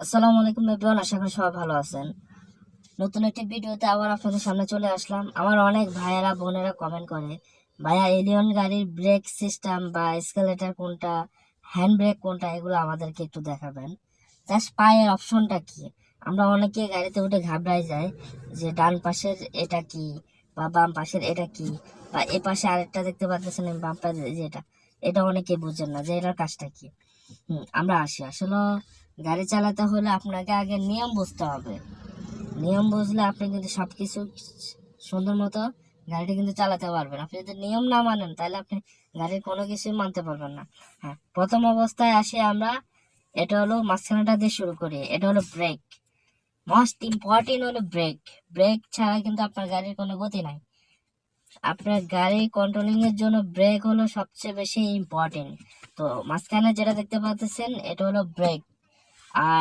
আসসালামু আলাইকুম এভরিওয়ান, আশা করি সবাই ভালো আছেন। নতুন একটি ভিডিওতে আবার আপনাদের সামনে চলে আসলাম। আমার অনেক ভাইয়েরা বোনেরা কমেন্ট করে, ভাইয়া এলিয়ন গাড়ির ব্রেক সিস্টেম বা এসকেলেটর কোনটা, হ্যান্ড ব্রেক কোনটা, এগুলো আমাদেরকে একটু দেখাবেন। জাস্ট পায়ের অপশনটা কি? আমরা অনেকে গাড়িতে উঠে ঘাবড়াই যায় যে ডান পাশের এটা কি বা বাম পাশের এটা কি, বা এ পাশে আরেকটা দেখতে পাচ্ছেন বাম্পার যেটা, এটা অনেকে বুঝেন না যে এটার কাজটা কি। আমরা আসি আসলে গাড়ি চালাতে হলে আপনাকে আগে নিয়ম বুঝতে হবে। নিয়ম বুঝলে আপনি কিন্তু সবকিছু সুন্দর মতো গাড়িটা কিন্তু চালাতে পারবেন। আপনি যদি নিয়ম না মানেন তাহলে আপনি গাড়ির কোনো কিছুই মানতে পারবেন না। হ্যাঁ, প্রথম অবস্থায় আসি আমরা, এটা হলো মাঝখানেটা দিয়ে শুরু করি, এটা হলো ব্রেক। মোস্ট ইম্পর্টেন্ট হলো ব্রেক। ব্রেক ছাড়া কিন্তু আপনার গাড়ির কোনো গতি নাই। আপনার গাড়ি কন্ট্রোলিং এর জন্য ব্রেক হলো সবচেয়ে বেশি ইম্পর্টেন্ট। তো মাঝখানে যেটা দেখতে পাচ্ছেন এটা হলো ব্রেক। আর